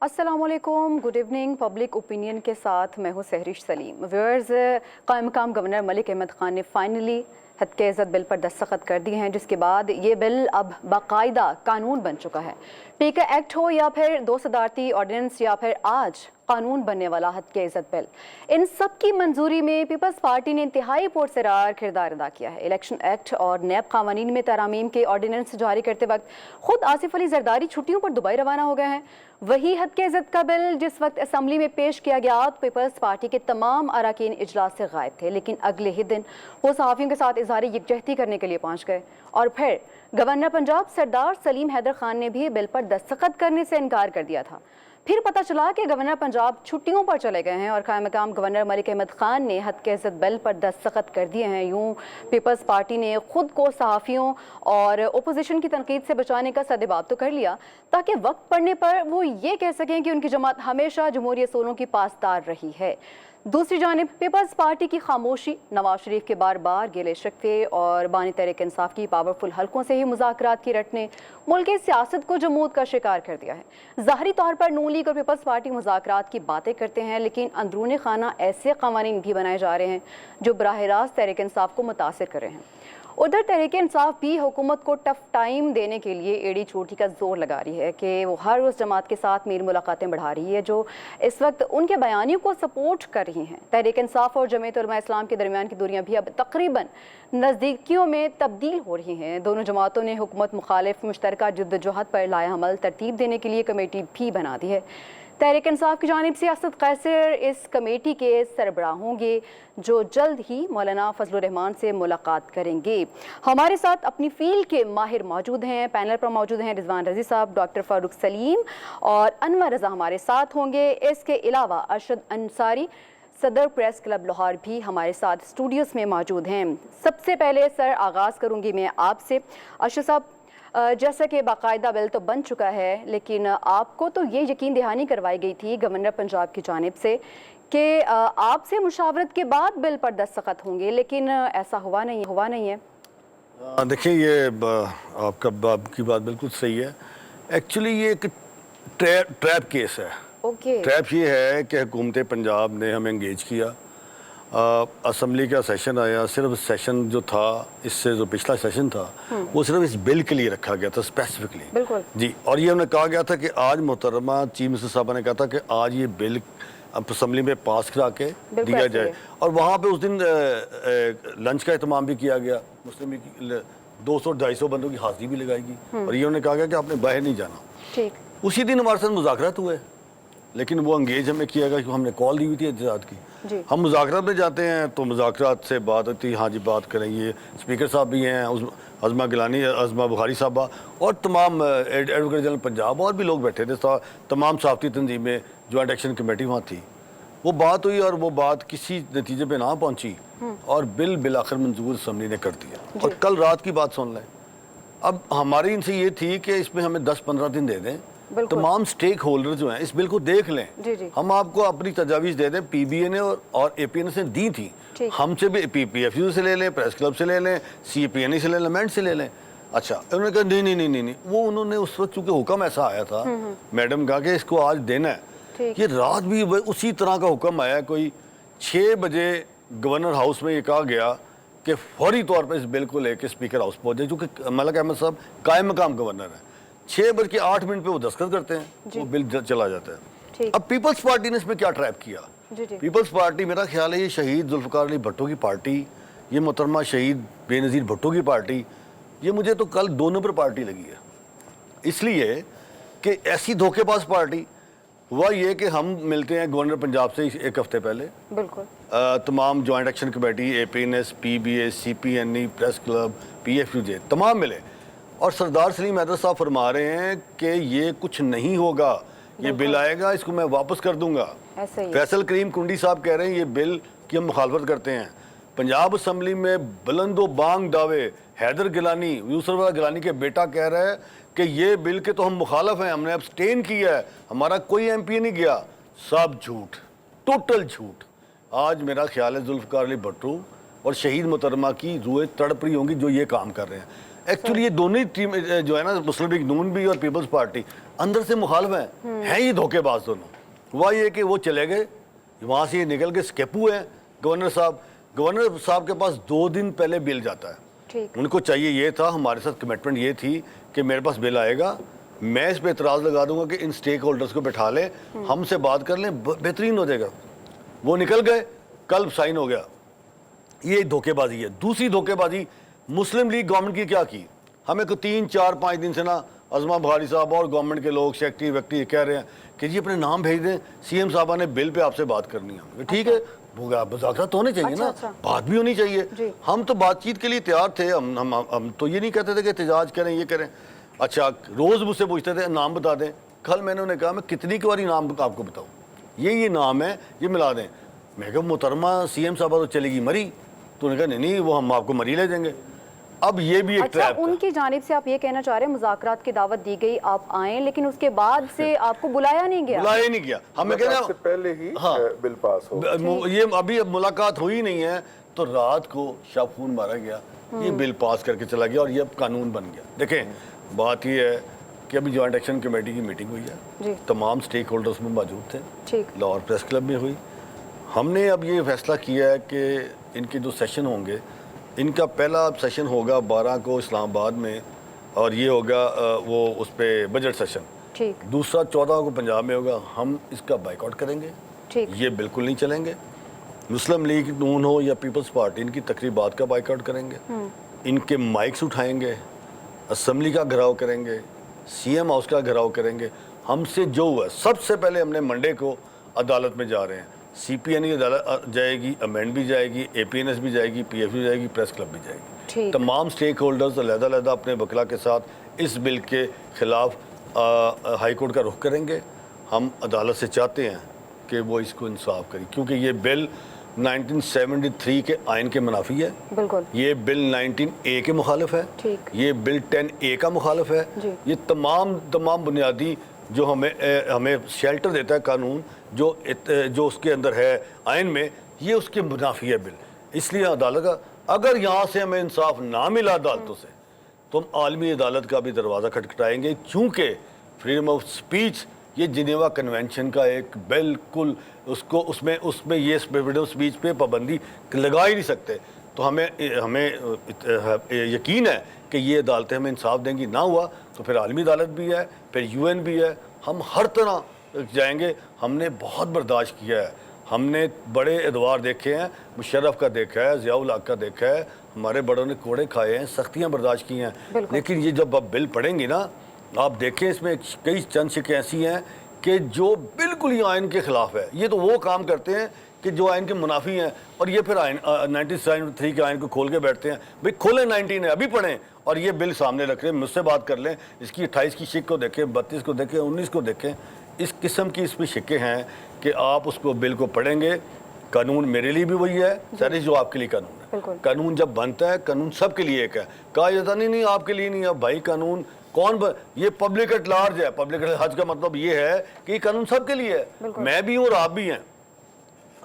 अस्सलामुअलैकुम, good evening. Public opinion के साथ मैं हूँ सहरिश सलीम। व्यूअर्स, कायम मकाम गवर्नर मलिक अहमद खान ने फाइनली हत्या इज़्ज़त बिल पर दस्तखत कर दिए हैं, जिसके बाद ये बिल अब बाकायदा कानून बन चुका है। पीके एक्ट हो या फिर दो सदारती ऑर्डिनेंस या फिर आज कानून बनने वाला हत्या इज़्ज़त बिल, इन सब की मंजूरी में पीपल्स पार्टी ने इंतहाई पुरसरार किरदार अदा किया है। इलेक्शन एक्ट और नैब कानून में तरामीम के ऑर्डिनेंस जारी करते वक्त खुद आसिफ अली जरदारी छुट्टियों पर दुबई रवाना हो गए हैं। वही हत्या इज़्ज़त का बिल जिस वक्त असम्बली में पेश किया गया तो पीपल्स पार्टी के तमाम अरकान इजलास से गायब थे, लेकिन अगले ही दिन वो सहाफ़ियों के साथ इज़हार यकजहती करने के लिए पहुँच गए। और फिर गवर्नर पंजाब सरदार सलीम हैदर खान ने भी बिल पर दस्तखत करने से इनकार कर दिया था। फिर पता चला कि गवर्नर पंजाब छुट्टियों पर चले गए हैं और कायम मकाम गवर्नर मलिक अहमद खान ने हत्या इज़्ज़त बिल पर दस्तखत कर दिए हैं। यूँ पीपल्स पार्टी ने खुद को सहाफ़ियों और अपोजिशन की तनकीद से बचाने का सद्देबाब तो कर लिया, ताकि वक्त पड़ने पर वो ये कह सकें कि उनकी जमात हमेशा जमहूरी असूलों की पासदार रही है। दूसरी जानिब पीपल्स पार्टी की खामोशी नवाज शरीफ के बार बार गिले शिकवे और बानी तहरीक इंसाफ की पावरफुल हलकों से ही मुज़ाकरात की रट ने मुल्क की सियासत को जमूद का शिकार कर दिया है। ज़ाहरी तौर पर नून लीग और पीपल्स पार्टी मुज़ाकरात की बातें करते हैं, लेकिन अंदरूनी खाना ऐसे क़वानीन भी बनाए जा रहे हैं जो बराह रास्त तहरीक इंसाफ को मुतासिर कर रहे हैं। उधर तहरीक इंसाफ भी हुकूमत को टफ टाइम देने के लिए एड़ी चोटी का जोर लगा रही है कि वो हर उस जमात के साथ मेल मुलाकातें बढ़ा रही है जो इस वक्त उनके बयानियों को सपोर्ट कर रही हैं। तहरीक इंसाफ और जमीयत उलमा इस्लाम के दरमियान की दूरियां भी अब तकरीबन नज़दीकियों में तब्दील हो रही हैं। दोनों जमातों ने हुकूमत मुखालिफ मुश्तरका जद्दोजहद पर लाया अमल तरतीब देने के लिए कमेटी भी बना दी है। तहरीक इंसाफ की जानिब से असद कैसर इस कमेटी के सरबराह होंगे, जो जल्द ही मौलाना फजलुर रहमान से मुलाकात करेंगे। हमारे साथ अपनी फील्ड के माहिर मौजूद हैं। पैनल पर मौजूद हैं रिजवान रजी साहब, डॉक्टर फारूक सलीम और अनवर रजा हमारे साथ होंगे। इसके अलावा अरशद अंसारी, सदर प्रेस क्लब लाहौर भी हमारे साथ स्टूडियोज़ में मौजूद हैं। सबसे पहले सर आगाज़ करूँगी मैं आपसे। अरशद साहब, जैसा कि बाकायदा बिल तो बन चुका है, लेकिन आपको तो ये यकीन दहानी करवाई गई थी गवर्नर पंजाब की जानिब से कि आपसे मुशावरत के बाद बिल पर दस्तखत होंगे, लेकिन ऐसा हुआ नहीं है। देखिए, ये आपकी बात बिल्कुल सही है। एक्चुअली ये एक ट्रैप केस है। ट्रैप ये है कि हुकूमत पंजाब ने हमें इंगेज किया। असम्बली का सेशन आया, सिर्फ सेशन जो था, इससे जो पिछला सेशन था वो सिर्फ इस बिल के लिए रखा गया था स्पेसिफिकली जी। और ये उन्हें कहा गया था कि आज मोहतरमा चीफ मिनिस्टर साहब ने कहा था कि आज ये बिल असम्बली में पास करा के दिया जाए। और वहाँ पे उस दिन लंच का एहतमाम भी किया गया। मुस्लिम लीग 200-250 बंदों की हाजिरी भी लगाएगी और ये उन्हें कहा गया कि आपने बाहर नहीं जाना। उसी दिन हमारे साथ मुज़ाकरात हुए, लेकिन वो अंगेज हमें किया गया, हमने कॉल दी हुई थी एहतजाज की। हम मुज़ाकरात में जाते हैं तो मुज़ाकरात से बात होती है, हाँ जी बात करेंगे। स्पीकर साहब भी हैं, अज़मा गिलानी, अज़मा बुखारी साहबा और तमाम एडवोकेट जनरल पंजाब और भी लोग बैठे थे। तमाम सहाफ़ती तंजीमें, जॉइंट एक्शन कमेटी वहाँ थी। वो बात हुई और वो बात किसी नतीजे पर ना पहुँची और बिल बिलाखिर मंजूर असम्बली ने कर दिया। और कल रात की बात सुन लें। अब हमारी इनसे ये थी कि इसमें हमें 10-15 दिन दे दें, तमाम स्टेक होल्डर जो हैं इस बिल को देख लें। हम आपको अपनी तजावीज़ दे दें। पीबीए ने और एपीएन से दी थी, हमसे भी पीपीएफयू से ले लें, प्रेस क्लब से ले लें, सीपीएनई से ले लें, मेंट से ले लें। अच्छा, उन्होंने कहा नहीं। वो उन्होंने उस वक्त चूंकि हुक्म ऐसा आया था, मैडम कहा कि इसको आज देना है। ये रात भी उसी तरह का हुक्म आया। कोई 6 बजे गवर्नर हाउस में ये कहा गया कि फौरी तौर पर इस बिल को लेकर स्पीकर हाउस पहुंचे, चूँकि मलिक अहमद साहब कायम मकाम गवर्नर है। 6:08 पे वो दस्तखत करते हैं, वो बिल चला जाता है। अब पीपल्स पार्टी ने इसमें क्या ट्रैप किया? पीपल्स पार्टी, मेरा ख्याल है ये शहीद जुल्फ़िकार अली भुट्टो की पार्टी, ये मोहतरमा शहीद बेनज़ीर भुट्टो की पार्टी, ये मुझे तो कल 2 नंबर पार्टी लगी है। इसलिए कि ऐसी धोखेबाज पार्टी। हुआ ये कि हम मिलते हैं गवर्नर पंजाब से 1 हफ्ते पहले, तमाम joint action committee, APNS, PBA, CPNE, press club, PFUJ तमाम मिले और सरदार सलीम हैदर साहब फरमा रहे हैं कि ये कुछ नहीं होगा, ये बिल आएगा, इसको मैं वापस कर दूंगा। फैसल करीम कुंडी साहब कह रहे हैं ये बिल की हम मुखालफत करते हैं। पंजाब असम्बली में बुलंदो बांग दावे हैदर गिलानी, यूसुफ गिलानी के बेटा कह रहा है कि ये बिल के तो हम मुखालफ हैं, हमने अब्सटेन किया है, हमारा कोई एमपी नहीं गया। सब झूठ, टोटल झूठ। आज मेरा ख्याल है जुल्फ़िकार अली भुट्टो और शहीद मोहतरमा की रूहें तड़प रही होंगी जो ये काम कर रहे हैं। एक्चुअली ये दोनों ही टीम जो है ना, मुस्लिम लीग नून भी और पीपल्स पार्टी अंदर से मुखालिफ हैं ये धोखेबाज दोनों। हुआ ये कि वो चले गए, वहाँ से ये निकल के स्केपू हैं गवर्नर साहब के पास 2 दिन पहले बिल जाता है। उनको चाहिए ये था, हमारे साथ कमिटमेंट ये थी कि मेरे पास बिल आएगा, मैं इस पे एतराज़ लगा दूंगा कि इन स्टेक होल्डर्स को बैठा लें, हमसे बात कर लें, बेहतरीन हो जाएगा। वो निकल गए, कल साइन हो गया। ये धोखेबाजी है। दूसरी धोखेबाजी मुस्लिम लीग गवर्नमेंट की क्या की, हमें को 3, 4, 5 दिन से ना अज़मा बहारी साहब और गवर्नमेंट के लोग सेक्रेटरी व्यक्ति कह रहे हैं कि जी अपने नाम भेज दें, सीएम साहबा ने बिल पे आपसे बात करनी है। ठीक है, मुज़ाकरात तो होने चाहिए ना, बात भी होनी चाहिए। हम तो बातचीत के लिए तैयार थे। हम तो ये नहीं कहते थे कि एहतजाज करें, ये करें। अच्छा, रोज़ मुझसे पूछते थे नाम बता दें। कल मैंने उन्हें कहा मैं कितनी बारी नाम आपको बताऊँ, ये नाम है, ये मिला दें। मैं कहा मोहतरमा सीएम साहबा तो चलेगी मरी, तो उन्होंने कहा नहीं वो हम आपको मरी ले देंगे। अब ये भी एक ट्रैप उनकी जानिब से आप ये कहना चाह रहे हैं मुज़ाकरात की दावत दी गई, आप आए, लेकिन उसके बाद से आपको बुलाया नहीं गया? बुलाया नहीं गया, हमें कहना से पहले ही बिल पास हो। ये अभी अब मुलाकात हुई नहीं है, तो रात को शाहफून मारा गया, ये बिल पास करके चला गया और ये अब कानून बन गया। देखें, बात ये है कि अभी जॉइंट एक्शन कमेटी की मीटिंग हुई है, तमाम स्टेक होल्डर्स में मौजूद थे, लाहौर प्रेस क्लब में हुई। हमने अब ये फैसला किया है कि इनके जो सेशन होंगे, इनका पहला सेशन होगा 12 को इस्लामाबाद में, और ये होगा वो उस पर बजट सेशन। दूसरा 14 को पंजाब में होगा। हम इसका बाइकआउट करेंगे, ये बिल्कुल नहीं चलेंगे। मुस्लिम लीग नून हो या पीपल्स पार्टी, इनकी तकरीबात का बाइकआउट करेंगे, इनके माइक्स उठाएंगे, असम्बली का घेराव करेंगे, सीएम हाउस का घेराव करेंगे। हमसे जो हुआ, सबसे पहले हमने मंडे को अदालत में जा रहे हैं, सीपीएन की अदालत जाएगी, अमेंड भी जाएगी, एपीएनएस भी जाएगी, पीएफ भी जाएगी, प्रेस क्लब भी जाएगी। तमाम स्टेक होल्डर्स अलग-अलग अपने वकला के साथ इस बिल के खिलाफ हाई कोर्ट का रुख करेंगे। हम अदालत से चाहते हैं कि वो इसको इंसाफ करें, क्योंकि ये बिल 1973 के आइन के मुनाफी है, ये बिल 19A के मुखालिफ है, ये बिल 10A का मुखालिफ है। ये तमाम बुनियादी जो हमें शेल्टर देता है कानून, जो उसके अंदर है आइन में, ये उसके मुनाफी है बिल। इसलिए अदालत का, अगर यहाँ से हमें इंसाफ ना मिला अदालतों से, तो हम आलमी अदालत का भी दरवाज़ा खटखटाएंगे, क्योंकि फ्रीडम ऑफ स्पीच ये जिनेवा कन्वेंशन का एक बिल्कुल उसमें ये फ्रीडम ऑफ स्पीच पे पाबंदी लगा ही नहीं सकते। तो हमें यकीन है कि ये अदालतें हमें इंसाफ देंगी। ना हुआ तो फिर आलमी अदालत भी है, फिर यूएन भी है, हम हर तरह जाएंगे। हमने बहुत बर्दाश्त किया है, हमने बड़े एतवार देखे हैं, मुशर्रफ का देखा है, ज़ियाउल हक का देखा है, हमारे बड़ों ने कोड़े खाए हैं, सख्तियाँ बर्दाश्त की हैं। लेकिन ये जब अब बिल पढ़ेंगी ना, आप देखें इसमें कई चंद शिकें ऐसी हैं कि जो बिल्कुल ही आइन के ख़िलाफ़ है। ये तो वो काम करते हैं कि जो आइन के मुनाफी हैं, और ये फिर आइन 1973 के आइन को खोल के बैठते हैं। भाई खोलें, 19 है, अभी पढ़ें, और ये बिल सामने रख लें, मुझसे बात कर लें, इसकी 28 की शिक को देखें, 32 को देखें, 19 को देखें। इस किस्म की इसमें शिकें हैं कि आप उसको बिल को पढ़ेंगे। कानून मेरे लिए भी वही है सर, जो आपके लिए कानून है। कानून जब बनता है, कानून सबके लिए एक है। कहा जाता नहीं आपके लिए नहीं है। भाई कानून ये पब्लिक एट लार्ज है। पब्लिक एट लार्ज का मतलब ये है कि ये कानून सबके लिए है, मैं भी हूँ और आप भी हैं।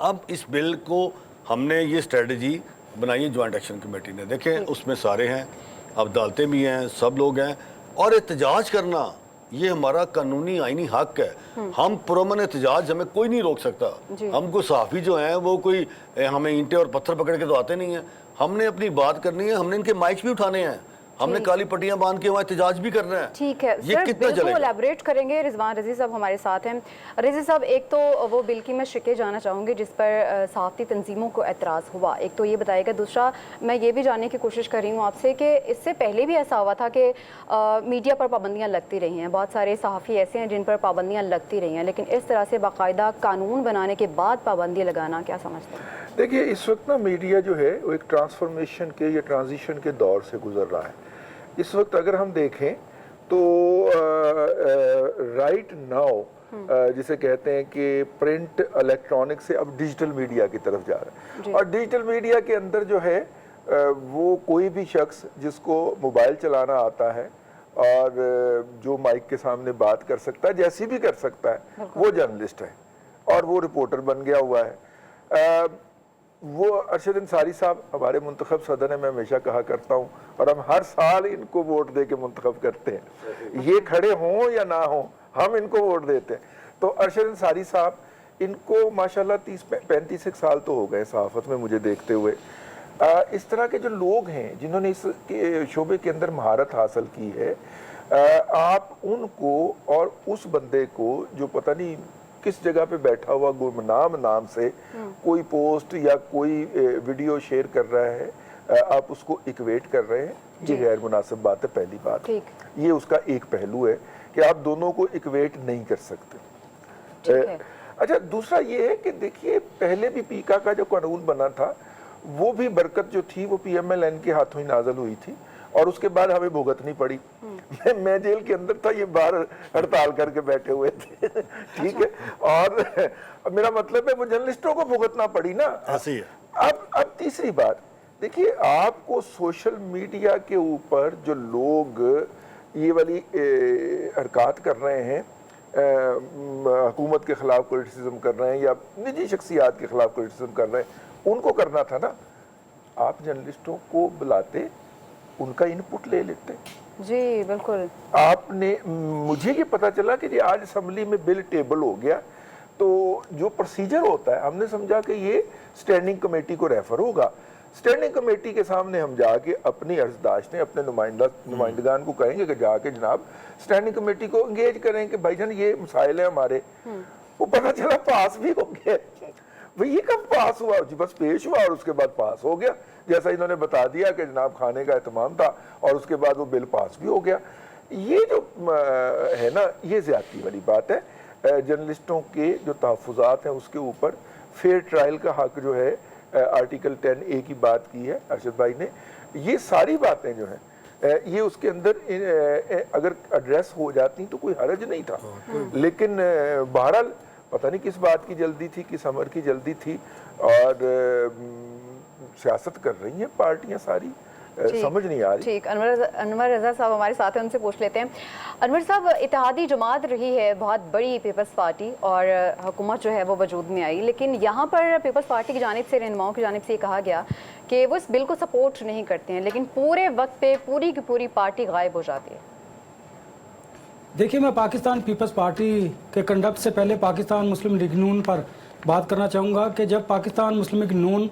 अब इस बिल को हमने ये स्ट्रेटजी बनाई है जॉइंट एक्शन कमेटी ने। देखें, उसमें सारे हैं, अदालतें भी हैं, सब लोग हैं, और एहतजाज करना ये हमारा कानूनी आईनी हक है। हम पुरअमन एहतजाज, हमें कोई नहीं रोक सकता। हम कोई सहाफ़ी जो हैं वो कोई हमें ईंटें और पत्थर पकड़ के तो आते नहीं हैं। हमने अपनी बात करनी है, हमने इनके माइक्स भी उठाने हैं, हमने काली पट्टियां बांध के वहाँ एहतजाज भी करना है। ठीक है, ये कितना चलेगा? एलैबोरेट करेंगे। रिजवान रजी साहब हमारे साथ हैं। रजी साहब, एक तो वो बिल की मैं शिके जाना चाहूँगी जिस पर सहाफ़ती तंजीमों को एतराज़ हुआ, एक तो ये बताएगा। दूसरा, मैं ये भी जानने की कोशिश कर रही हूँ आपसे कि इससे पहले भी ऐसा हुआ था कि मीडिया पर पाबंदियाँ लगती रही हैं, बहुत सारे सहाफ़ी ऐसे हैं जिन पर पाबंदियाँ लगती रही हैं, लेकिन इस तरह से बाकायदा कानून बनाने के बाद पाबंदी लगाना, क्या समझते हैं? देखिए, इस वक्त ना मीडिया जो है वो एक ट्रांसफॉर्मेशन के या ट्रांजिशन के दौर से गुजर रहा है। इस वक्त अगर हम देखें तो राइट नाउ जिसे कहते हैं कि प्रिंट इलेक्ट्रॉनिक से अब डिजिटल मीडिया की तरफ जा रहा है। और डिजिटल मीडिया के अंदर जो है वो कोई भी शख्स जिसको मोबाइल चलाना आता है और जो माइक के सामने बात कर सकता है, जैसी भी कर सकता है, वो जर्नलिस्ट है और वो रिपोर्टर बन गया हुआ है। वो अरशद अंसारी साहब हमारे मुंतखब सदर हैं, मैं हमेशा कहा करता हूँ, और हम हर साल इनको वोट दे के मुंतखब करते हैं, ये खड़े हों या ना हों हम इनको वोट देते हैं। तो अरशद अंसारी साहब, इनको माशाल्लाह 30-35 साल तो हो गए सहाफ़त में मुझे देखते हुए। इस तरह के जो लोग हैं जिन्होंने इस शोबे के अंदर महारत हासिल की है, आप उनको और उस बंदे को जो पता नहीं किस जगह पे बैठा हुआ गुमनाम नाम से कोई पोस्ट या कोई वीडियो शेयर कर रहा है, आप उसको इक्वेट कर रहे हैं, ये गैर मुनासिब बात है। पहली बात ये उसका एक पहलू है कि आप दोनों को इक्वेट नहीं कर सकते। अच्छा, दूसरा ये है कि देखिए पहले भी पीका का जो कानून बना था वो भी बरकत जो थी वो PMLN के हाथों ही नाजल हुई थी और उसके बाद हमें भुगतनी पड़ी। मैं जेल के अंदर था, ये बाहर हड़ताल करके बैठे हुए थे। ठीक है, और मेरा मतलब है वो जर्नलिस्टों को भुगतना पड़ी ना। ऐसी है। अब तीसरी बात देखिए, आपको सोशल मीडिया के ऊपर जो लोग ये वाली हरकत कर रहे हैं, हुकूमत के खिलाफ क्रिटिसिज्म कर रहे हैं या निजी शख्सियात के खिलाफ क्रिटिसिज्म कर रहे हैं, उनको करना था ना, आप जर्नलिस्टों को बुलाते, उनका इनपुट ले लेते। जी बिल्कुल। आपने, मुझे ये पता चला कि आज असेंबली में बिल टेबल हो गया, तो जो प्रोसीजर होता है हमने समझा कि ये स्टैंडिंग कमेटी को रेफर होगा। स्टैंडिंग कमेटी के सामने हम जाके अपनी अर्जदाश्तें अपने नुमाइंदगान को कहेंगे कि जाके जनाब स्टैंडिंग कमेटी को इंगेज करें कि भाईजान ये मसाइल है हमारे। वो पता चला पास भी हो गया। भाई ये कब पास हुआ जी? बस पेश हुआ और उसके बाद पास हो गया, जैसा इन्होंने बता दिया कि जनाब खाने का एहतमाम था और उसके बाद वो बिल पास भी हो गया। ये जो है ना, ये ज्यादती वाली बात है। जर्नलिस्टों के जो तहफ़्फ़ुज़ात हैं उसके ऊपर फेयर ट्रायल का हक जो है, आर्टिकल 10A की बात की है अरशद भाई ने, ये सारी बातें जो हैं ये उसके अंदर अगर एड्रेस हो जाती तो कोई हर्ज नहीं था। लेकिन बहरहाल पता नहीं किस बात की जल्दी थी, किस अमर की जल्दी थी, और सियासत कर रही हैं पार्टियां सारी, समझ नहीं आ रही। ठीक, अनवर रज़ा साहब हमारे साथ हैं, उनसे पूछ लेते हैं। अनवर साहब, इत्तेहादी जमात रही है बहुत बड़ी पीपल्स पार्टी और हुकूमत जो है वो वजूद में आई, लेकिन यहाँ पर पीपल्स पार्टी की जानिब से, रहनुमाओं की जानिब से ये कहा गया कि वो इस बिल को सपोर्ट नहीं करते हैं, लेकिन पूरे वक्त पे पूरी की पूरी पार्टी गायब हो जाती है। देखिए, मैं पाकिस्तान पीपल्स पार्टी के कंडक्ट से पहले पाकिस्तान मुस्लिम लीग नून पर बात करना चाहूँगा कि जब पाकिस्तान मुस्लिम लीग नून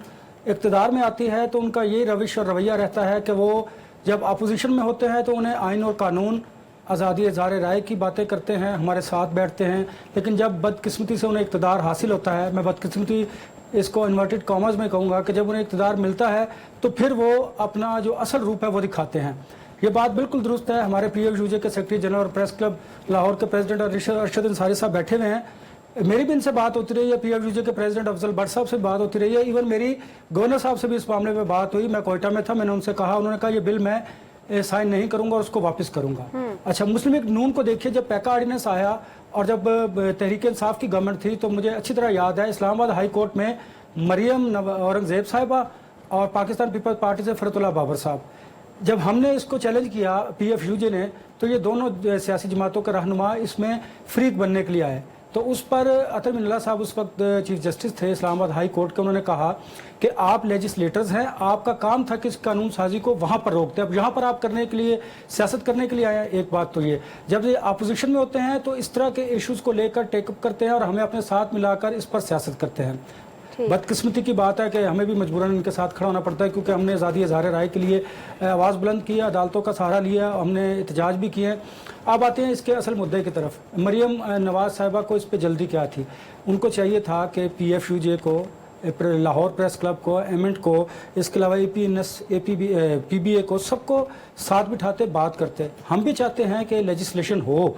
इक़्तिदार में आती है तो उनका ये रविश और रवैया रहता है कि वो जब अपोजिशन में होते हैं तो उन्हें आइन और कानून, आज़ादी इज़हार राय की बातें करते हैं, हमारे साथ बैठते हैं, लेकिन जब बदकिस्मती से उन्हें इक़्तिदार हासिल होता है, मैं बदकिस्मती इसको इन्वर्टेड कॉमर्स में कहूँगा कि जब उन्हें इक़्तिदार मिलता है तो फिर वो अपना जो असल रूप है वो दिखाते हैं। ये बात बिल्कुल दुरुस्त है। हमारे PFUJ के सेक्रेटरी जनरल और प्रेस क्लब लाहौर के प्रेसिडेंट अरशद अंसारी साहब बैठे हुए हैं, मेरी भी इनसे बात होती रही है, PFUJ के प्रेसिडेंट अफजल भट्ट साहब से बात होती रही है, इवन मेरी गवर्नर साहब से भी इस मामले में बात हुई। मैं कोयटा में था, मैंने उनसे कहा, उन्होंने कहा ये बिल मैं साइन नहीं करूंगा और उसको वापस करूंगा। अच्छा, मुस्लिम लीग नून को देखिए, जब पैका ऑर्डिनेंस आया और जब तहरीक इंसाफ की गवर्नमेंट थी तो मुझे अच्छी तरह याद है इस्लामाबाद हाई कोर्ट में मरियम औरंगजेब साहिबा और पाकिस्तान पीपल्स पार्टी से फरतुल्लाह बाबर साहब, जब हमने इसको चैलेंज किया PFUJ ने, तो ये दोनों सियासी जमातों के रहनुमा इसमें फ्रीक बनने के लिए आए। तो उस पर अतर मिनल्ला साहब उस वक्त चीफ जस्टिस थे इस्लामाबाद हाई कोर्ट के, उन्होंने कहा कि आप लेजिस्लेटर्स हैं, आपका काम था कि इस कानून साजी को वहाँ पर रोकते, अब यहाँ पर आप करने के लिए, सियासत करने के लिए आए हैं। एक बात तो ये, जब ये अपोजिशन में होते हैं तो इस तरह के इश्यूज़ को लेकर टेकअप करते हैं और हमें अपने साथ मिलाकर इस पर सियासत करते हैं। बदकिस्मती की बात है कि हमें भी मजबूरन इनके साथ खड़ा होना पड़ता है, क्योंकि हमने आज़ादी इज़हार राय के लिए आवाज़ बुलंद किया, अदालतों का सहारा लिया, हमने एहतजाज भी किए। अब आते हैं इसके असल मुद्दे की तरफ। मरियम नवाज़ साहिबा को इस पे जल्दी क्या थी? उनको चाहिए था कि PFUJ को, लाहौर प्रेस क्लब को, एमेंट को, इसके अलावा PBA को, सबको साथ बिठाते बात करते। हम भी चाहते हैं कि लेजिस्लेशन हो,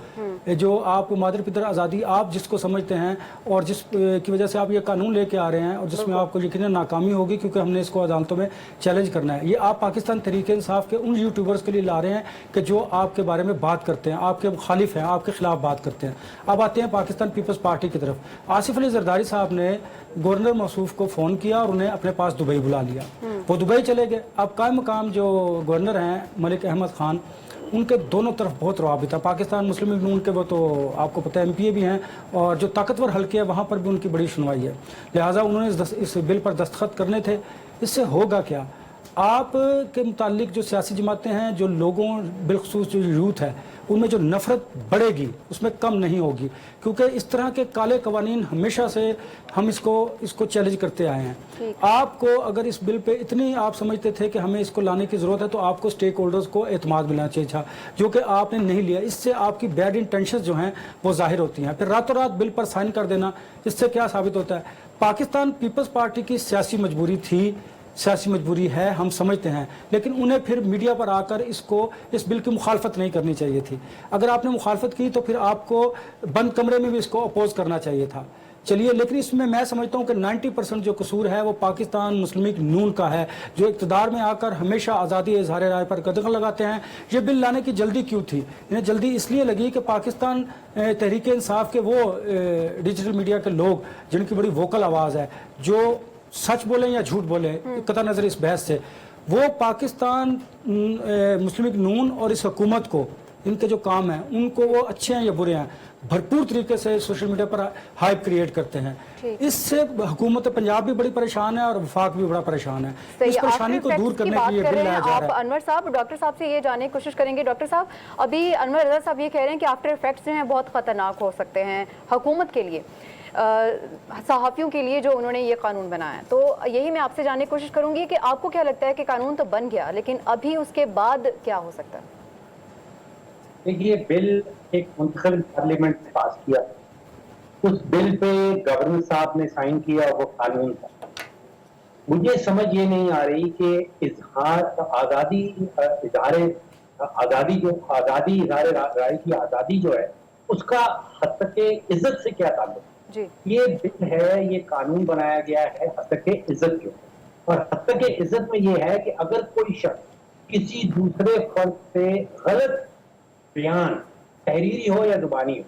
जो आप मादर पितर आज़ादी आप जिसको समझते हैं और जिस की वजह से आप ये कानून लेके आ रहे हैं और जिसमें आपको यकीनन नाकामी होगी, क्योंकि हमने इसको अदालतों में चैलेंज करना है। ये आप पाकिस्तान तहरीक इंसाफ के उन यूट्यूबर्स के लिए ला रहे हैं कि जो आपके बारे में बात करते हैं, आपके मुखालिफ हैं, आपके खिलाफ बात करते हैं। अब आते हैं पाकिस्तान पीपल्स पार्टी की तरफ। आसिफ अली जरदारी साहब ने गवर्नर मौसूफ को फ़ोन किया और उन्हें अपने पास दुबई बुला लिया। वो दुबई चले गए। अब कायम मकाम जो गवर्नर हैं मलिक अहमद ख़ान, ان के दोनों तरफ बहुत रवाबित है। पाकिस्तान मुस्लिम लीग नून के वो तो आपको पता है MPA भी हैं, और जो ताकतवर हल्के हैं वहाँ पर भी उनकी बड़ी सुनवाई है, लिहाजा उन्होंने इस बिल पर दस्तखत करने थे। इससे होगा क्या, आप के मुतालिक जो सियासी जमातें हैं, जो लोगों बिलखसूस जो यूथ है, उनमें जो नफ़रत बढ़ेगी उसमें कम नहीं होगी, क्योंकि इस तरह के काले कवानीन हमेशा से हम इसको चैलेंज करते आए हैं। आपको अगर इस बिल पे इतनी आप समझते थे कि हमें इसको लाने की ज़रूरत है, तो आपको स्टेक होल्डर्स को एतमाद मिलना चाहिए था, जो कि आपने नहीं लिया। इससे आपकी बैड इंटेंशंस जो हैं वो जाहिर होती हैं। फिर रातों रात बिल पर साइन कर देना, इससे क्या साबित होता है? पाकिस्तान पीपल्स पार्टी की सियासी मजबूरी थी, सियासी मजबूरी है, हम समझते हैं, लेकिन उन्हें फिर मीडिया पर आकर इस बिल की मुखालफत नहीं करनी चाहिए थी। अगर आपने मुखालफत की तो फिर आपको बंद कमरे में भी इसको अपोज करना चाहिए था। चलिए, लेकिन इसमें मैं समझता हूँ कि 90% जो कसूर है वो पाकिस्तान मुस्लिम लीग नून का है, जो इक़्तिदार में आकर हमेशा आज़ादी इज़हार राय पर कदम लगाते हैं। ये बिल लाने की जल्दी क्यों थी? इन्हें जल्दी इसलिए लगी कि पाकिस्तान तहरीक इंसाफ के वो डिजिटल मीडिया के लोग जिनकी बड़ी वोकल आवाज़ है, जो सच बोले या झूठ बोले कतई नज़र इस बहस से, वो पाकिस्तान मुस्लिम लीग नून और इस हुकूमत को, इनके जो काम हैं उनको, वो अच्छे हैं या बुरे हैं, भरपूर तरीके से सोशल मीडिया पर हाइप क्रिएट करते हैं। इससे हुकूमत पंजाब भी बड़ी परेशान है और वफाक भी बड़ा परेशान है। इस परेशानी को दूर करने के लिए बिल लाया जा रहा है। अनवर साहब, डॉक्टर साहब से ये जानने की कोशिश करेंगे। डॉक्टर साहब, अभी अनवर रज़ा साहब ये कह रहे हैं कि आफ्टर इफेक्ट्स जो हैं बहुत ख़तरनाक हो सकते हैं हुकूमत के लिए, सहाफ़ियों के लिए जो उन्होंने ये कानून बनाया है। तो यही मैं आपसे जानने की कोशिश करूंगी कि आपको क्या लगता है कि कानून तो बन गया, लेकिन अभी उसके बाद क्या हो सकता है? देखिए, बिल एक मुंतखब पार्लियामेंट ने पास किया, उस बिल पे गवर्नर साहब ने साइन किया, वो कानून था। मुझे समझ ये नहीं आ रही कि आज़ादी इज़हार राय की आज़ादी जो है उसका हद तक इज्जत से क्या ताल्लुक? ये बिल है, ये कानून बनाया गया है हद तक इज्जत के, और हद तक इज्जत में ये है कि अगर कोई शख्स किसी दूसरे फर्द से गलत बयान, तहरीरी हो या जुबानी हो,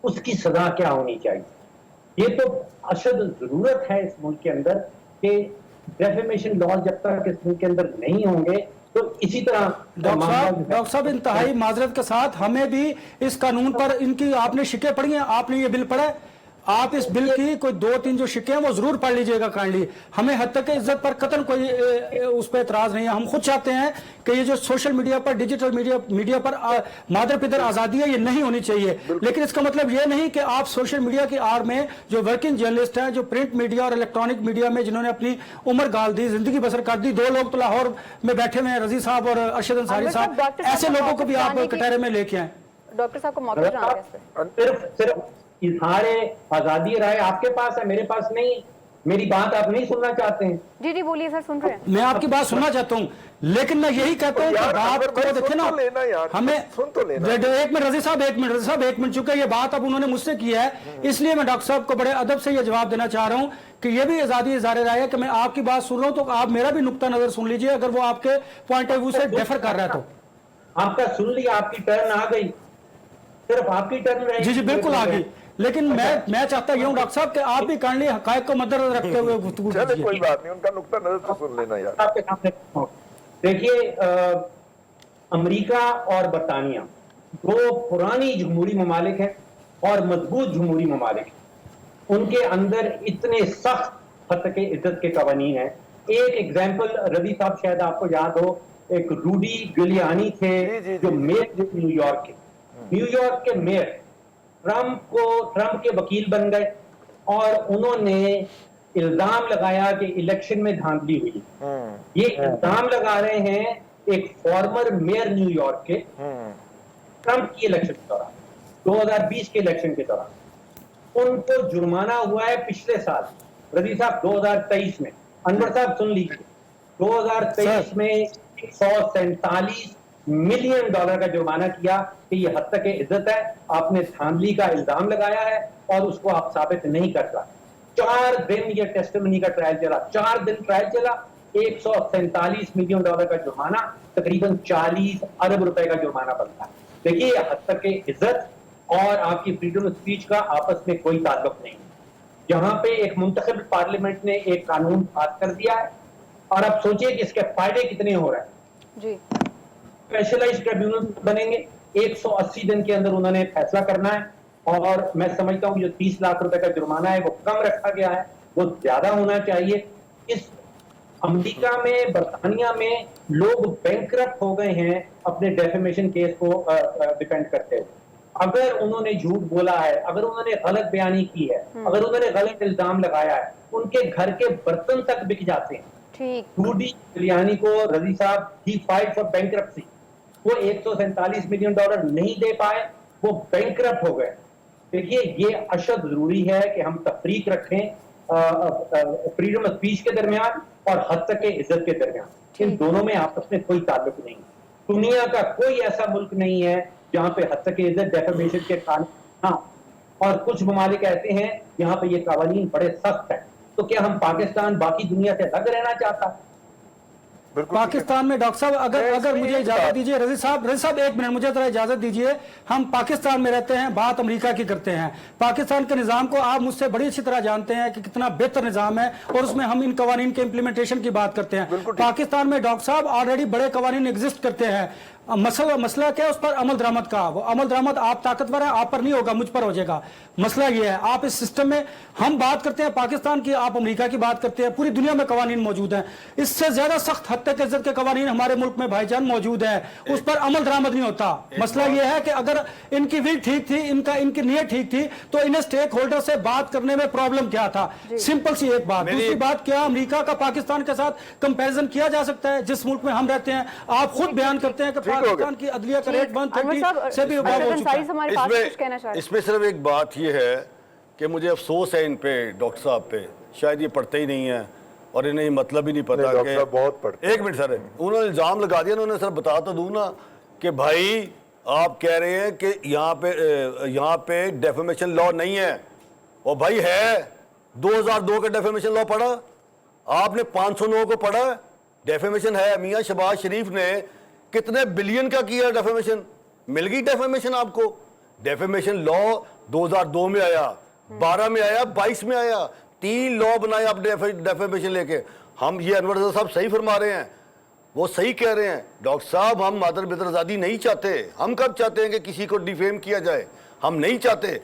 उसकी सजा क्या होनी चाहिए। ये तो अशद जरूरत है इस मुल्क के अंदर कि डेफेमेशन लॉ जब तक इस मुल्क के अंदर नहीं होंगे, तो इसी तरह डॉक्टर साहब इंतहाई माजरत के साथ, हमें भी इस कानून पर इनकी आपने शिकें पढ़ी हैं, आपने ये बिल पढ़ा है, आप इस बिल की कोई 2-3 जो शिकें हैं वो जरूर पढ़ लीजिएगा काइंडली। हमें हद तक इज्जत पर कतई कोई उस पर एतराज नहीं है। हम खुद चाहते हैं कि ये जो सोशल मीडिया पर, डिजिटल मीडिया पर मादर पिदर आज़ादी है, ये नहीं होनी चाहिए। लेकिन इसका मतलब ये नहीं कि आप सोशल मीडिया की आड़ में जो वर्किंग जर्नलिस्ट हैं, जो प्रिंट मीडिया और इलेक्ट्रॉनिक मीडिया में जिन्होंने अपनी उम्र गाल दी, जिंदगी बसर कर दी, 2 लोग तो लाहौर में बैठे हुए हैं, रजी साहब और अरशद अंसारी साहब, ऐसे लोगों को भी आप कटहरे में लेके आए। डॉक्टर साहब को मौका सिर्फ इज़हार आज़ादी राय आपके पास है, मेरे पास नहीं। मेरी बात आप नहीं सुनना चाहते हैं? जी जी बोलिए सर, सुन रहे हैं। मैं आपकी बात सुनना चाहता हूँ, लेकिन मैं यही कहता हूँ कि बात को देखे ना, हमें एक मिनट रजी साहब, एक मिनट चुके, ये बात अब उन्होंने मुझसे की है, इसलिए मैं डॉक्टर साहब को बड़े अदब से ये जवाब देना चाह रहा हूँ कि ये भी आज़ादी इज़हार राय है कि मैं आपकी बात सुन रहा हूँ, तो आप मेरा भी नुक्ता नजर सुन लीजिए, अगर वो आपके पॉइंट ऑफ व्यू से डिफर कर रहा है तो। आपका सुन लिया, आपकी टर्न आ गई, सिर्फ आपकी टर्न रहेगी। जी जी बिल्कुल आ गई, लेकिन मैं चाहता हूं डॉक्टर साहब कि आप भी काइंडली हकायक को मद्देनजर रखते हुए गुफ्तगू कीजिए। कोई बात नहीं, उनका नुक्ता नजर तो सुन लेना यार। आपके सामने देखिए, अमेरिका और बरतानिया 2 पुरानी जमहूरी ममालिक हैं और मजबूत जमहूरी ममालिक हैं। उनके अंदर इतने सख्त हद तक इज्जत के कवानीन हैं। एक एग्जाम्पल रवि साहब शायद आपको याद हो, एक रूडी गिलियानी थे जो मेयर न्यूयॉर्क के मेयर ट्रंप के वकील बन गए, और उन्होंने इल्जाम लगाया कि इलेक्शन में धांधली हुई। ये इल्जाम लगा रहे हैं एक फॉर्मर मेयर न्यूयॉर्क के, ट्रंप की इलेक्शन के दौरान, 2020 के इलेक्शन के दौरान। उनको जुर्माना हुआ है पिछले साल, रवि साहब 2023 में, अनवर साहब सुन लीजिए, 2023 में 147 मिलियन डॉलर का जुर्माना किया कि ये हद तक इज्जत है, आपने धांधली का इल्जाम लगाया है और उसको आप साबित नहीं कर रहा। 4 दिन ये टेस्टिमनी का ट्रायल चला, 4 दिन ट्रायल चला, 147 मिलियन डॉलर का जुर्माना, तकरीबन 40 अरब रुपए का जुर्माना बनता है। देखिए, हद तक इज्जत और आपकी फ्रीडम ऑफ स्पीच का आपस में कोई ताल्लुक नहीं। जहां पे एक मुंतखब पार्लियामेंट ने एक कानून पास कर दिया है, और अब सोचिए कि इसके फायदे कितने हो रहे हैं। जी स्पेशलाइज्ड ट्रिब्यूनल बनेंगे, 180 दिन के अंदर उन्होंने फैसला करना है, और मैं समझता हूँ जो 30 लाख रुपए का जुर्माना है वो कम रखा गया है, वो ज्यादा होना चाहिए। इस अमेरिका में, बर्तानिया में लोग बैंकरप्ट हो गए हैं अपने डेफेमेशन केस को डिफेंड करते हुए। अगर उन्होंने झूठ बोला है, अगर उन्होंने गलत बयानी की है, अगर उन्होंने गलत इल्जाम लगाया है, उनके घर के बर्तन तक बिक जाते हैं। रूडी गिलियानी को रजी साहब ही फाइट फॉर बैंकरप्सी, वो $147 मिलियन नहीं दे पाए, वो बैंकरप्ट हो गए। देखिए ये अशद जरूरी है कि हम तफरीक रखें फ्रीडम ऑफ स्पीच के दरमियान और हद तक के इज्जत के दरमियान। इन दोनों में आपस में कोई ताल्लुक नहीं। दुनिया का कोई ऐसा मुल्क नहीं है जहां पे हद तक के इज्जत डेफेमेशन के कानून, हाँ, और कुछ ममालिक ऐसे हैं यहाँ पे ये कानून बड़े सख्त हैं। तो क्या हम पाकिस्तान बाकी दुनिया से अलग रहना चाहता? पाकिस्तान में डॉक्टर साहब अगर मुझे इजाजत दीजिए, रजी साहब 1 मिनट मुझे जरा इजाजत दीजिए। हम पाकिस्तान में रहते हैं, बात अमेरिका की करते हैं। पाकिस्तान के निज़ाम को आप मुझसे बड़ी अच्छी तरह जानते हैं कि कितना बेहतर निज़ाम है, और उसमें हम इन कवानीन के इम्प्लीमेंटेशन की बात करते हैं। पाकिस्तान में डॉक्टर साहब ऑलरेडी बड़े कवानीन एग्जिस्ट करते हैं। मसला क्या है, उस पर अमल दरामद का। वो अमल दरामद आप ताकतवर है, आप पर नहीं होगा, मुझ पर हो जाएगा। मसला ये है, आप इस सिस्टम में, हम बात करते हैं पाकिस्तान की, आप अमेरिका की बात करते हैं। पूरी दुनिया में कवानीन मौजूद हैं, इससे ज्यादा सख्त हद तक इज्जत के कवानीन हमारे मुल्क में भाईजान मौजूद है, उस पर अमल दरामद नहीं होता। मसला ये है कि अगर इनकी विल ठीक थी, इनकी नीयत ठीक थी, तो इन्हें स्टेक होल्डर से बात करने में प्रॉब्लम क्या था? सिंपल सी एक बात। दूसरी बात, क्या अमेरिका का पाकिस्तान के साथ कंपैरिजन किया जा सकता है जिस मुल्क में हम रहते हैं? आप खुद बयान करते हैं कि पाकिस्तान की अदलिया का रेट 130 से भी ऊपर हो चुका है। इसमें सिर्फ एक बात ये है कि मुझे अफसोस है इन पे, डॉक्टर साहब पे, शायद ये पढ़ते ही नहीं है और इन्हें मतलब ही नहीं पता कि बहुत पढ़ते। 1 मिनट सर, उन्होंने इल्जाम लगा दिया। उन्होंने सर बता तो दूं ना कि भाई आप कह रहे हैं कि यहाँ पे डेफेमेशन लॉ नहीं है, और भाई है। 2002 का डेफेमेशन लॉ पढ़ा आपने? 509 को पढ़ा? डेफेमेशन है। मियां शहबाज शरीफ ने कितने बिलियन का किया डेफेमेशन? मिल गई डेफेमेशन आपको? डेफेमेशन लॉ 2002 में आया, 12 में आया, 22 में आया। 3 लॉ बनाए आप डेफेमेशन लेके। हम ये अनवर साहब सही फरमा रहे हैं, वो सही कह रहे हैं डॉक्टर साहब। हम मादर पितर आज़ादी नहीं चाहते। हम कब चाहते हैं कि किसी को डिफेम किया जाए? हम नहीं चाहते।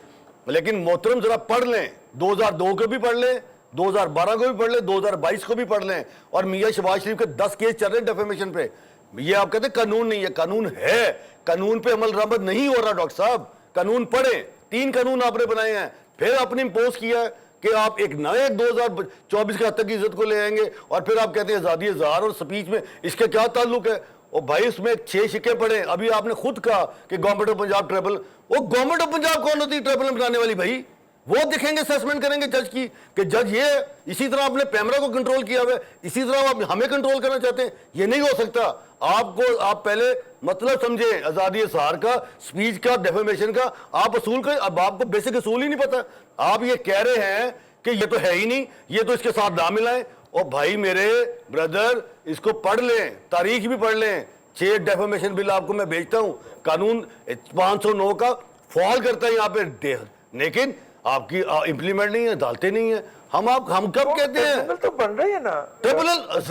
लेकिन मोहतरम जरा पढ़ लें, 2002 को भी पढ़ लें, 2012 को भी पढ़ लें, 2022 को भी पढ़ लें। और मियां शहबाज शरीफ के 10 केस चल रहे हैं डेफेमेशन पे। ये आप कहते हैं कानून नहीं है, कानून है। कानून पे अमल दरामद नहीं हो रहा। डॉक्टर साहब कानून पढ़े। 3 कानून आपने बनाए हैं, फिर आपने इम्पोज किया है कि आप एक नए 2024 के हद तक की इज्जत को ले आएंगे, और फिर आप कहते हैं आज़ादी इज़हार और स्पीच में इसके क्या ताल्लुक है? और भाई उसमें 6 शिक्के पड़े। अभी आपने खुद कहा कि गवर्नमेंट ऑफ पंजाब ट्रिब्यूनल, वो गवर्नमेंट ऑफ पंजाब कौन होती है ट्रिब्यूनल बनाने वाली? भाई वो देखेंगे, असेसमेंट करेंगे जज की कि जज ये। इसी तरह आपने पैमरा को कंट्रोल किया हुआ है, इसी तरह आप हमें कंट्रोल करना चाहते हैं। ये नहीं हो सकता। आप पहले मतलब समझे आज़ादी इज़हार का, स्पीच का, डेफेमेशन का आप असूल का। अब आपको बेसिक असूल ही नहीं पता। आप ये कह रहे हैं कि ये तो है ही नहीं, ये तो इसके साथ ना मिलाएं। और भाई मेरे ब्रदर, इसको पढ़ लें, तारीख भी पढ़ लें। 6 डेफेमेशन बिल आपको मैं भेजता हूं। कानून 509 का फॉल करता है यहाँ पे, लेकिन आपकी इम्प्लीमेंट नहीं है, डालते नहीं है। हम कब कहते हैं तो बन रहे हैं ना ट्रिब्यूनल,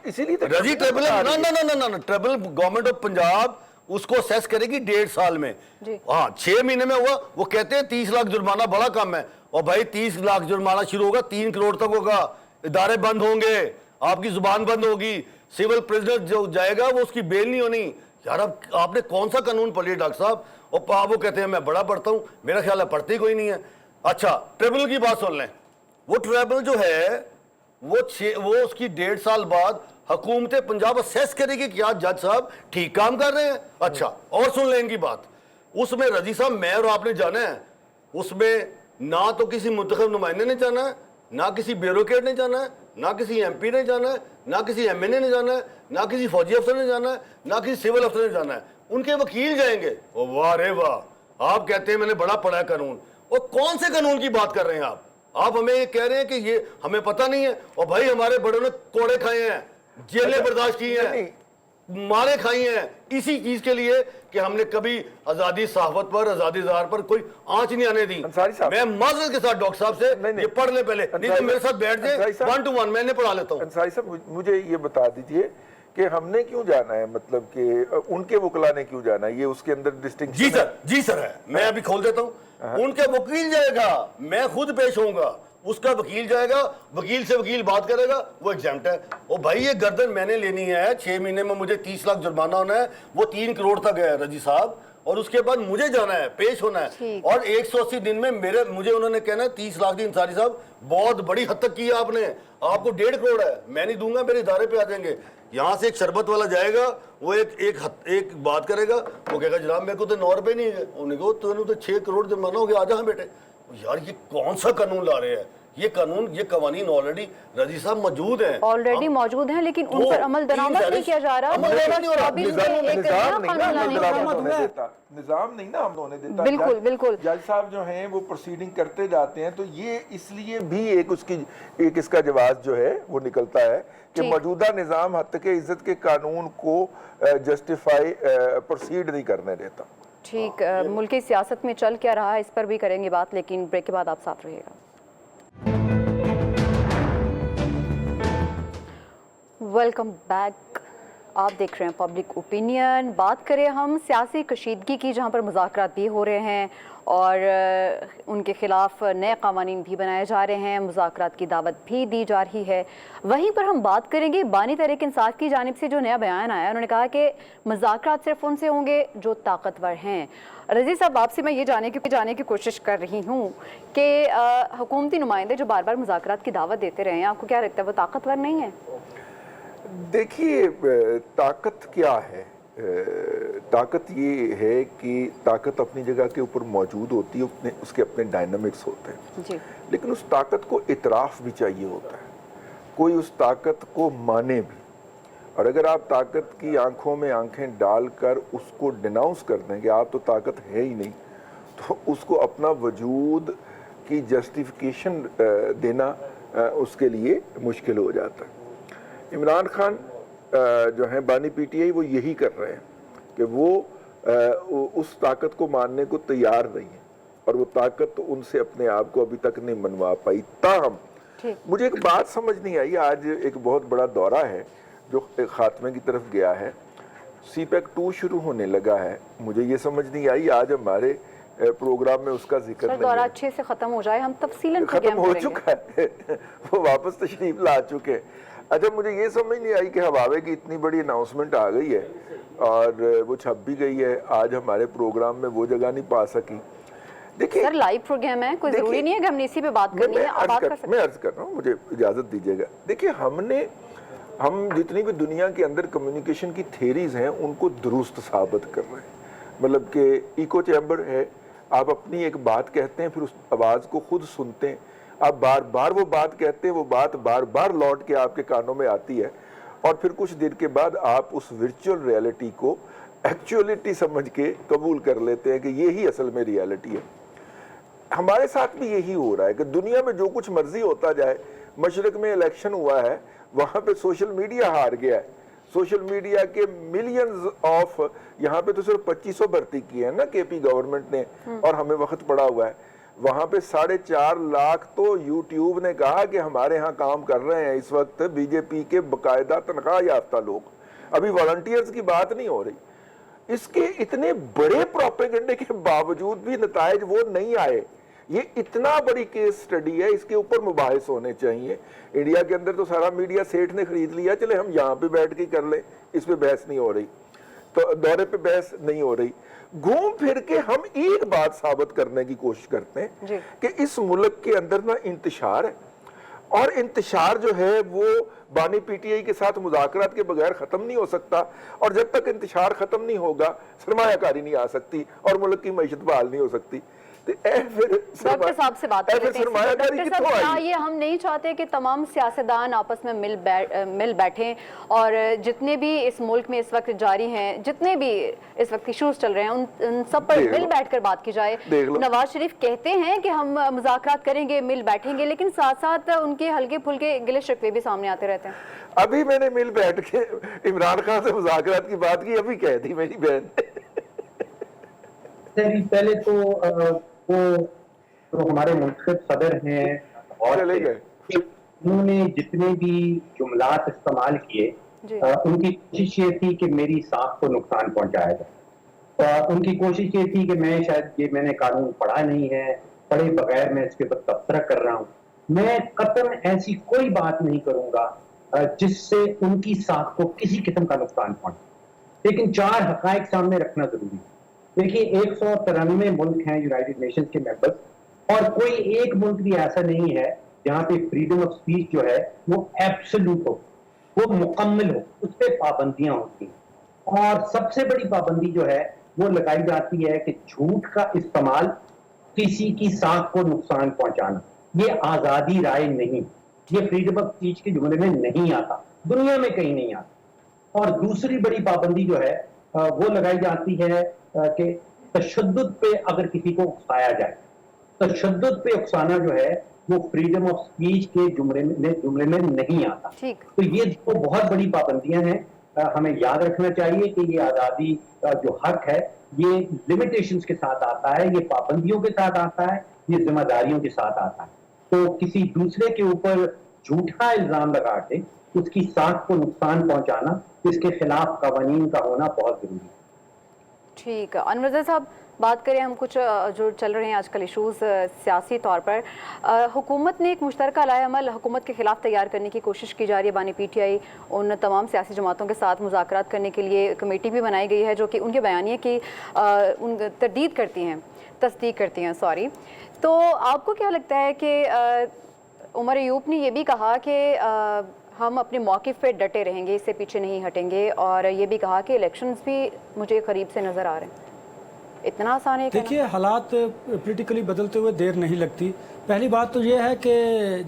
इसीलिए रजी ट्रिब्यूनल ना ट्रिब्यूनल गवर्नमेंट ऑफ पंजाब उसको असेस करेगी 1.5 साल में। हाँ 6 महीने में हुआ। वो कहते हैं 30 लाख जुर्माना बड़ा कम है, और भाई 30 लाख जुर्माना शुरू होगा 3 करोड़ तक होगा। इदारे बंद होंगे, आपकी जुबान बंद होगी, सिविल प्रिजनर जो जाएगा वो उसकी बेल नहीं होनी। यार अब आपने कौन सा कानून पढ़ लिया डॉक्टर साहब? और वो कहते हैं मैं बड़ा पढ़ता हूँ, मेरा ख्याल है पढ़ते ही कोई नहीं है। अच्छा ट्रिब्यूनल की बात सुन लें। वो ट्रिब्यूनल जो है वो उसकी 1.5 साल बाद हुकूमत पंजाब असेस करेगी कि जज साहब ठीक काम कर रहे हैं। अच्छा और सुन लें इनकी बात। उसमें रजी साहब मैं और आपने जाना है, उसमें ना तो किसी मुंतखब नुमाइंदे ने जाना है, ना किसी ब्यूरोक्रेट ने जाना है, ना किसी MP ने जाना है, ना किसी MNA ने जाना है, ना किसी फौजी अफसर ने जाना है, ना किसी सिविल अफसर ने जाना है। उनके वकील जाएंगे। ओ वाह रे वाह, आप कहते हैं मैंने बड़ा पढ़ा है कानून। और कौन से कानून की बात कर रहे हैं आप हमें ये कह रहे हैं कि ये हमें पता नहीं है। और भाई हमारे बड़ों ने कोड़े खाए हैं, जेलें बर्दाश्त की हैं, मारे खाई हैं इसी चीज के लिए कि हमने कभी आजादी सहाफत पर, आजादी इज़हार पर कोई आंच नहीं आने दी। मैं माजरत के साथ डॉक्टर साहब से ये पढ़ ले पहले, नहीं तो मेरे साथ बैठ जाए 1 to 1 मैंने पढ़ा लेता हूँ। अंसारी साहब मुझे ये बता दीजिए کہ ہم نے کیوں جانا ہے, مطلب کہ ان کے وکلا نے کیوں جانا ہے, یہ اس کے اندر ڈسٹنکشن جی سر ہے. میں ابھی کھول دیتا ہوں. ان کے وکیل جائے گا, میں خود پیش ہوں گا, اس کا وکیل جائے گا, وکیل سے وکیل بات کرے گا, وہ ایگزیمپٹ ہے. او بھائی یہ گردن میں نے لینی ہے, 6 مہینے میں مجھے 30 لاکھ جرمانہ ہونا ہے, وہ 3 کروڑ تک ہے رضی صاحب, اور اس کے بعد مجھے جانا ہے, پیش ہونا ہے, اور 180 دن میں مجھے انہوں نے کہنا ہے 30 لاکھ. دی انصاری صاحب بہت بڑی حد تک کی آپ نے, آپ کو 1.5 کروڑ ہے, میں نہیں دوں گا, میرے ادارے پہ آ جائیں گے. یہاں سے ایک شربت والا جائے گا, وہ ایک بات کرے گا, وہ کہے گا جناب میرے کو تو 9 روپے نہیں ہے, انہوں نے کہا تو 6 کروڑ جرمانہ ہو گیا, آ جا بیٹے. یار یہ کون سا قانون لا رہے ہیں؟ یہ قوانین آلریڈی رضی صاحب موجود ہیں, آلریڈی موجود ہیں, لیکن ان پر عمل درآمد نہیں کیا جا رہا. نظام نہیں نا ہم ہونے دیتا. بالکل بالکل. جج صاحب جو ہیں وہ پروسیڈنگ کرتے جاتے ہیں, تو یہ اس لیے بھی ایک اس کا جواز جو ہے وہ نکلتا ہے کہ موجودہ نظام حد تک عزت کے قانون کو جسٹیفائی پروسیڈ نہیں کرنے دیتا. ٹھیک, ملکی سیاست میں چل کیا رہا ہے اس پر بھی کریں گے بات, لیکن بریک کے بعد آپ ساتھ رہیے گا. Welcome back. آپ دیکھ رہے ہیں پبلک اوپینین. بات کریں ہم سیاسی کشیدگی کی, جہاں پر مذاکرات بھی ہو رہے ہیں اور ان کے خلاف نئے قوانین بھی بنائے جا رہے ہیں, مذاکرات کی دعوت بھی دی جا رہی ہے. وہیں پر ہم بات کریں گے بانی تحریک انصاف کی جانب سے جو نیا بیان آیا, انہوں نے کہا کہ مذاکرات صرف ان سے ہوں گے جو طاقتور ہیں. رضی صاحب آپ سے میں یہ جانے کی کوشش کر رہی ہوں کہ حکومتی نمائندے جو بار بار مذاکرات کی دعوت دیتے رہے ہیں, آپ کو کیا لگتا ہے وہ طاقتور نہیں ہیں؟ دیکھیے طاقت کیا ہے, طاقت یہ ہے کہ طاقت اپنی جگہ کے اوپر موجود ہوتی ہے, اس کے اپنے ڈائنامکس ہوتے ہیں, لیکن اس طاقت کو اعتراف بھی چاہیے ہوتا ہے, کوئی اس طاقت کو مانے بھی. اور اگر آپ طاقت کی آنکھوں میں آنکھیں ڈال کر اس کو ڈیناؤنس کر دیں کہ آپ تو طاقت ہے ہی نہیں, تو اس کو اپنا وجود کی جسٹیفیکیشن دینا اس کے لیے مشکل ہو جاتا ہے. عمران خان جو ہیں بانی پی ٹی آئی, وہ یہی کر رہے ہیں کہ وہ اس طاقت کو ماننے کو تیار نہیں ہے, اور وہ طاقت ان سے اپنے آپ کو ابھی تک نہیں منوا پائی. تاہم مجھے ایک بات سمجھ نہیں آئی, آج ایک بہت بڑا دورہ ہے جو خاتمے کی طرف گیا ہے, سی پیک 2 شروع ہونے لگا ہے. مجھے یہ سمجھ نہیں آئی آج ہمارے پروگرام میں اس کا ذکر نہیں ہے. دورہ اچھے سے ختم ہو جائے, ہم تفصیلاً ختم ہو چکا ہے, وہ واپس تشریف لا چکے. اچھا مجھے یہ سمجھ نہیں آئی کہ ہواوے کی اتنی بڑی اناؤنسمنٹ آ گئی ہے اور وہ چھپ بھی گئی ہے, آج ہمارے پروگرام میں وہ جگہ نہیں پا سکی. دیکھیں سر لائیو پروگرام ہے, کوئی ضروری نہیں ہے کہ ہم نے اسی پہ بات کرنی ہے, آپ بات کر سکتے ہیں. میں عرض کر رہا ہوں, مجھے اجازت دیجیے گا. دیکھیں ہم جتنی بھی دنیا کے اندر کمیونیکیشن کی تھیریز ہیں ان کو درست ثابت کر رہے ہیں. مطلب کہ ایکو چیمبر ہے, آپ اپنی ایک بات کہتے ہیں, پھر اس آواز کو خود سنتے ہیں, آپ بار بار وہ بات کہتے ہیں, وہ بات بار بار لوٹ کے آپ کے کانوں میں آتی ہے, اور پھر کچھ دیر کے بعد آپ اس ورچوئل ریالٹی کو ایکچولیٹی سمجھ کے قبول کر لیتے ہیں کہ یہی اصل میں ریالٹی ہے. ہمارے ساتھ بھی یہی ہو رہا ہے کہ دنیا میں جو کچھ مرضی ہوتا جائے, مشرق میں الیکشن ہوا ہے, وہاں پہ سوشل میڈیا ہار گیا ہے. سوشل میڈیا کے ملینز آف, یہاں پہ تو صرف 2500 بھرتی کی ہے نا کے پی گورنمنٹ نے, اور ہمیں وقت پڑا ہوا ہے. وہاں پہ 4.5 لاکھ تو یوٹیوب نے کہا کہ ہمارے ہاں کام کر رہے ہیں اس وقت بی جے پی کے باقاعدہ تنخواہ یافتہ لوگ. ابھی والنٹیئرز کی بات نہیں ہو رہی. اس کے اتنے بڑے پروپیگنڈے کے باوجود بھی نتائج وہ نہیں آئے. یہ اتنا بڑی کیس سٹڈی ہے, اس کے اوپر مباحث ہونے چاہیے. انڈیا کے اندر تو سارا میڈیا سیٹھ نے خرید لیا, چلے ہم یہاں پہ بیٹھ کے کر لیں, اس پہ بحث نہیں ہو رہی, تو دورے پہ بحث نہیں ہو رہی. گھوم پھر کے ہم ایک بات ثابت کرنے کی کوشش کرتے ہیں کہ اس ملک کے اندر نا انتشار ہے, اور انتشار جو ہے وہ بانی پی ٹی آئی کے ساتھ مذاکرات کے بغیر ختم نہیں ہو سکتا, اور جب تک انتشار ختم نہیں ہوگا سرمایہ کاری نہیں آ سکتی اور ملک کی معیشت بحال نہیں ہو سکتی. ڈاکٹر صاحب سے بات کرتے ہیں. ڈاکٹر صاحب کیا یہ ہم نہیں چاہتے کہ تمام سیاستدان آپس میں مل بیٹھیں, اور جتنے بھی اس ملک میں اس وقت جاری ہیں, جتنے بھی اس وقت ایشوز چل رہے ہیں, ان سب پر مل بیٹھ کر بات کی جائے. نواز شریف کہتے ہیں کہ ہم مذاکرات کریں گے, مل بیٹھیں گے, لیکن ساتھ ساتھ ان کے ہلکے پھلکے گلے شکوے بھی سامنے آتے رہتے ہیں. ابھی میں نے مل بیٹھ کے عمران خان سے مذاکرات کی بات کی, ابھی کہہ دی میری بہن. پہلے تو وہ ہمارے منتخب صدر ہیں, اور انہوں نے جتنے بھی جملات استعمال کیے ان کی کوشش یہ تھی کہ میری ساکھ کو نقصان پہنچایا جائے، ان کی کوشش یہ تھی کہ میں شاید میں نے قانون پڑھا نہیں ہے، پڑھے بغیر میں اس کے اوپر تبصرہ کر رہا ہوں. میں قطعاً ایسی کوئی بات نہیں کروں گا جس سے ان کی ساکھ کو کسی قسم کا نقصان پہنچے. لیکن 4 حقائق سامنے رکھنا ضروری ہے. دیکھیے 193 ملک ہیں یونائٹڈ نیشنز کے ممبرز، اور کوئی ایک ملک بھی ایسا نہیں ہے جہاں پہ فریڈم آف اسپیچ جو ہے وہ ایبسولوٹ ہو، وہ مکمل ہو، اس پہ پابندیاں ہوتی ہیں. اور سب سے بڑی پابندی جو ہے وہ لگائی جاتی ہے کہ جھوٹ کا استعمال کسی کی ساکھ کو نقصان پہنچانا، یہ آزادی رائے نہیں، یہ فریڈم آف اسپیچ کے جملے میں نہیں آتا، دنیا میں کہیں نہیں آتا. اور دوسری بڑی پابندی جو ہے وہ لگائی جاتی ہے کہ تشدد پہ اگر کسی کو اکسایا جائے، تشدد پہ اکسانا جو ہے وہ فریڈم آف اسپیچ کے جملے میں نہیں آتا. تو یہ دو بہت بڑی پابندیاں ہیں. ہمیں یاد رکھنا چاہیے کہ یہ آزادی جو حق ہے یہ لمیٹیشنز کے ساتھ آتا ہے، یہ پابندیوں کے ساتھ آتا ہے، یہ ذمہ داریوں کے ساتھ آتا ہے. تو کسی دوسرے کے اوپر جھوٹا الزام لگا کے اس کی ساکھ کو نقصان پہنچانا، اس کے خلاف قوانین کا ہونا بہت ضروری ہے. ٹھیک ہے انور رضا صاحب، بات کریں ہم کچھ جو چل رہے ہیں آج کل ایشوز سیاسی طور پر. حکومت نے ایک مشترکہ لائحہ عمل حکومت کے خلاف تیار کرنے کی کوشش کی جا رہی ہے. بانی پی ٹی آئی ان تمام سیاسی جماعتوں کے ساتھ مذاکرات کرنے کے لیے کمیٹی بھی بنائی گئی ہے جو کہ ان کے بیانیے کی تصدیق کرتی ہیں. تو آپ کو کیا لگتا ہے کہ عمر ایوب نے یہ بھی کہا کہ ہم اپنے موقف پہ ڈٹے رہیں گے، اس سے پیچھے نہیں ہٹیں گے، اور یہ بھی کہا کہ الیکشنز بھی مجھے قریب سے نظر آ رہے ہیں. اتنا آسان ہے؟ دیکھیے حالات پولیٹیکلی بدلتے ہوئے دیر نہیں لگتی. پہلی بات تو یہ ہے کہ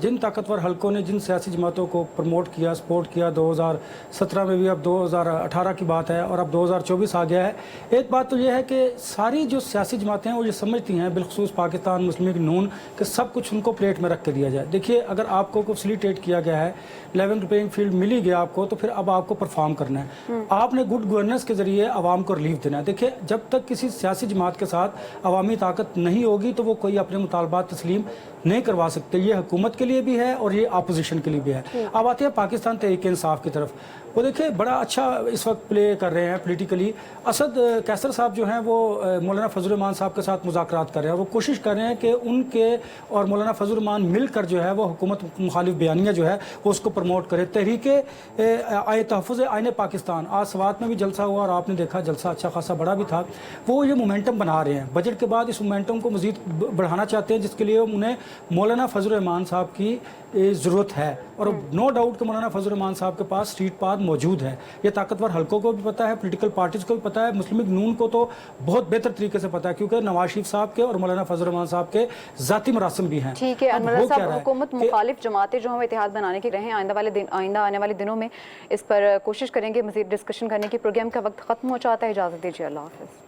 جن طاقتور حلقوں نے جن سیاسی جماعتوں کو پروموٹ کیا، سپورٹ کیا 2017 میں بھی، اب 2018 کی بات ہے اور اب 2024 آ گیا ہے. ایک بات تو یہ ہے کہ ساری جو سیاسی جماعتیں ہیں وہ یہ سمجھتی ہیں، بالخصوص پاکستان مسلم لیگ نون، کہ سب کچھ ان کو پلیٹ میں رکھ کے دیا جائے. دیکھیے اگر آپ کو فیسیلیٹیٹ کیا گیا ہے، لیول پلینگ فیلڈ ملی گیا آپ کو، تو پھر اب آپ کو پرفارم کرنا ہے. آپ نے گڈ گورننس کے ذریعے عوام کو ریلیف دینا ہے. دیکھیے جب تک کسی سیاسی جماعت کے ساتھ عوامی طاقت نہیں ہوگی تو وہ کوئی اپنے مطالبات تسلیم نہیں کروا سکتے. یہ حکومت کے لیے بھی ہے اور یہ اپوزیشن کے لیے بھی ہے. اب آتے ہیں پاکستان تحریک انصاف کی طرف. وہ دیکھیں بڑا اچھا اس وقت پلے کر رہے ہیں پولیٹیکلی. اسد کیسر صاحب جو ہیں وہ مولانا فضل الرحمان صاحب کے ساتھ مذاکرات کر رہے ہیں، اور وہ کوشش کر رہے ہیں کہ ان کے اور مولانا فضل الرحمان مل کر جو ہے وہ حکومت مخالف بیانیہ جو ہے وہ اس کو پروموٹ کرے. تحریک تحفظ آئین پاکستان، آج سوات میں بھی جلسہ ہوا اور آپ نے دیکھا جلسہ اچھا خاصا بڑا بھی تھا. وہ یہ مومنٹم بنا رہے ہیں، بجٹ کے بعد اس مومنٹم کو مزید بڑھانا چاہتے ہیں، جس کے لیے انہیں مولانا فضل الرحمان صاحب کی ضرورت ہے. اور نو ڈاؤٹ کہ مولانا فضل الرحمان صاحب کے پاس سیٹ پاد موجود ہے. یہ طاقتور حلقوں کو بھی پتہ ہے، پولیٹیکل پارٹیز کو بھی پتہ ہے، مسلم لیگ نون کو تو بہت بہتر طریقے سے پتہ ہے، کیونکہ نواز شریف صاحب کے اور مولانا فضل الرحمان صاحب کے ذاتی مراسم بھی ہیں. ٹھیک ہے انور صاحب، حکومت مخالف جماعتیں جو ہم اتحاد بنانے کے رہیں آئندہ آنے والے دنوں میں اس پر کوشش کریں گے مزید ڈسکشن کرنے کی. پروگرام کا وقت ختم ہو چاہتا ہے، اجازت دیجیے، اللہ حافظ.